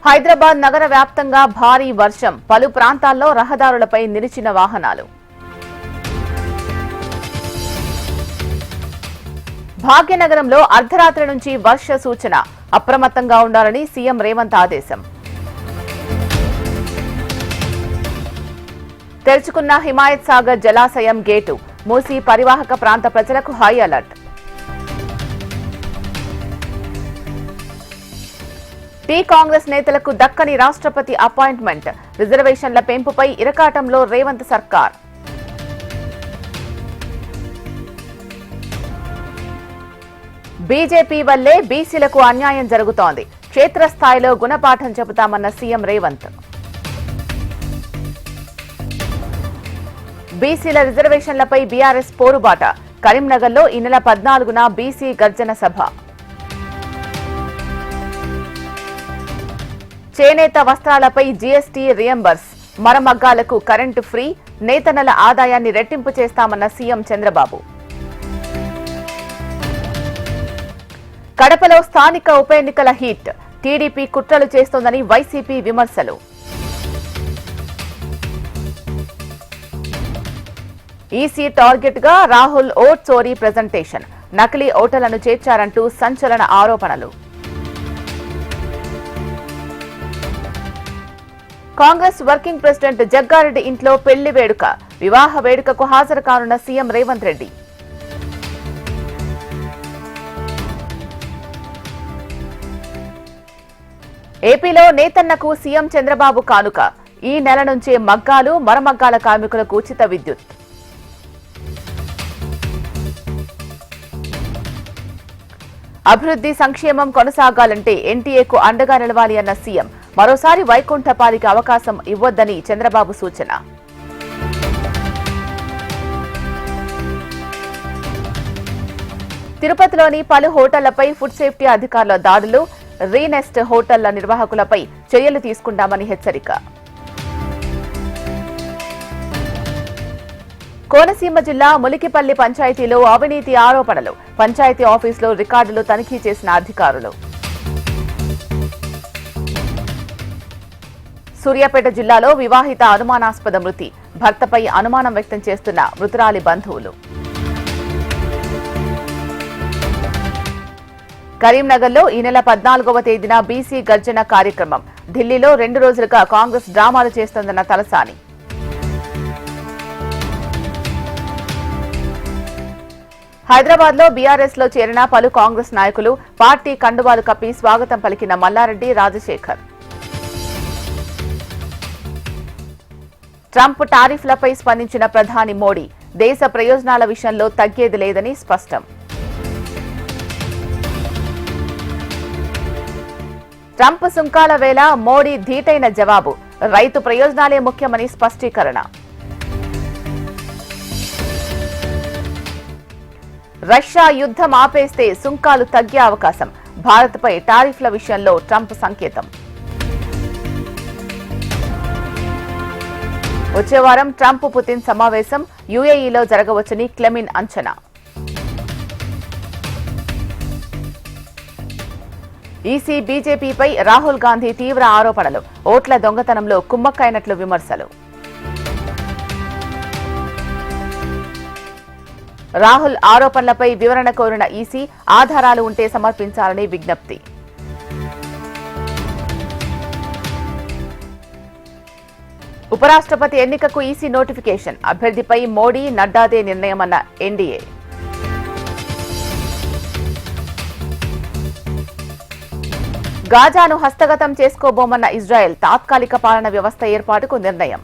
హైదరాబాద్ నగర వ్యాప్తంగా భారీ వర్షం, పలు ప్రాంతాల్లో రహదారులపై నిలిచిన వాహనాలు. భాగ్యనగరంలో అర్ధరాత్రి నుంచి వర్ష సూచన, అప్రమత్తంగా ఉండాలని సీఎం రేవంత్ ఆదేశం. తెరుచుకున్న హిమాయత్ సాగర్ జలాశయం గేటు, మూసీ పరివాహక ప్రాంత ప్రజలకు హై అలర్ట్. టీ కాంగ్రెస్ నేతలకు దక్కని రాష్ట్రపతి అపాయింట్మెంట్, రిజర్వేషన్ల పెంపుపై ఇరకాటంలో రేవంత్ సర్కార్. బీజేపీ వల్లే బీసీలకు అన్యాయం జరుగుతోంది, క్షేత్రస్థాయిలో గుణపాఠం చెబుతామన్న సీఎం రేవంత్. బీసీల రిజర్వేషన్లపై బీఆర్ఎస్ పోరుబాట, కరీంనగర్లో ఈ నెల 14న బీసీ గర్జన సభ. చేనేత వస్త్రాలపై జీఎస్టీ రియంబర్స్, మరమగ్గాలకు కరెంటు ఫ్రీ, నేతన్నల ఆదాయాన్ని రెట్టింపు చేస్తామన్న సీఎం చంద్రబాబు. కడపలో స్థానిక ఉప ఎన్నికల హీట్, టీడీపీ కుట్రలు చేస్తోందని వైసీపీ విమర్శలు. ఈసీ టార్గెట్ గా రాహుల్ ఓట్ చోరీ ప్రెజెంటేషన్, నకిలీ ఓటర్లను చేర్చారంటూ సంచలన ఆరోపణలు. కాంగ్రెస్ వర్కింగ్ ప్రెసిడెంట్ జగ్గారెడ్డి ఇంట్లో పెళ్లి వేడుక, వివాహ వేడుకకు హాజరు కానున్న సీఎం రేవంత్ రెడ్డి. ఏపీలో నేతన్నకు సీఎం చంద్రబాబు కానుక, ఈ నెల నుంచే మగ్గాలు, మరమగ్గాల కార్మికులకు ఉచిత విద్యుత్. అభివృద్ధి సంక్షేమం కొనసాగాలంటే ఎన్టీఏకు అండగా నిలవాలి అన్న సీఎం, మరోసారి వైకుంఠపాలికి అవకాశం ఇవ్వొద్దని చంద్రబాబు సూచన. తిరుపతిలోని పలు హోటళ్లపై ఫుడ్ సేఫ్టీ అధికారుల దాడులు, రీనెస్ట్ హోటళ్ల నిర్వాహకులపై చర్యలు తీసుకుంటామని హెచ్చరిక. కోనసీమ జిల్లా ములికిపల్లి పంచాయతీలో అవినీతి ఆరోపణలు, పంచాయతీ ఆఫీసులో రికార్డులు తనిఖీ చేసిన అధికారులు. సూర్యాపేట జిల్లాలో వివాహిత అనుమానాస్పద మృతి, భర్తపై అనుమానం వ్యక్తం చేస్తున్న మృతురాలి బంధువులు. కరీంనగర్లో ఈ నెల 14వ తేదీన బీసీ గర్జన కార్యక్రమం, ఢిల్లీలో 2 రోజులుగా కాంగ్రెస్ డ్రామాలు చేస్తోందన్న తలసాని. హైదరాబాద్ లో బీఆర్ఎస్ లో చేరిన పలు కాంగ్రెస్ నాయకులు పార్టీ కండువాలు కప్పి స్వాగతం పలికిన మల్లారెడ్డి, రాజశేఖర్. ట్రంప్ టారిఫ్లపై స్పందించిన ప్రధాని మోడీ, దేశ ప్రయోజనాల విషయంలో తగ్గేది లేదని స్పష్టం. ట్రంప్ సుంకాల వేళ మోడీ ధీటైన జవాబు, రైతు ప్రయోజనాలే ముఖ్యమని స్పష్టీకరణ. రష్యా యుద్ధం ఆపేస్తే సుంకాలు తగ్గే అవకాశం, భారత్పై టారిఫ్ల విషయంలో ట్రంప్ సంకేతం. వచ్చే వారం ట్రంప్ పుతిన్ సమావేశం యూఏఈలో జరగవచ్చని క్లెమిన్ అంచనా. ఈసీ బీజేపీపై రాహుల్ గాంధీ తీవ్ర ఆరోపణలు, ఓట్ల దొంగతనంలో కుమ్మక్కైనట్లు విమర్శలు. రాహుల్ ఆరోపణలపై వివరణ కోరిన ఈసీ, ఆధారాలు ఉంటే సమర్పించాలని విజ్ఞప్తి. ఉపరాష్ట్రపతి ఎన్నికకు ఈసీ నోటిఫికేషన్, అభ్యర్థిపై మోడీ, నడ్డాదే నిర్ణయమన్న ఎన్డీఏ. గాజాను హస్తగతం చేసుకోబోమన్న ఇజ్రాయెల్, తాత్కాలిక పాలన వ్యవస్థ ఏర్పాటుకు నిర్ణయం.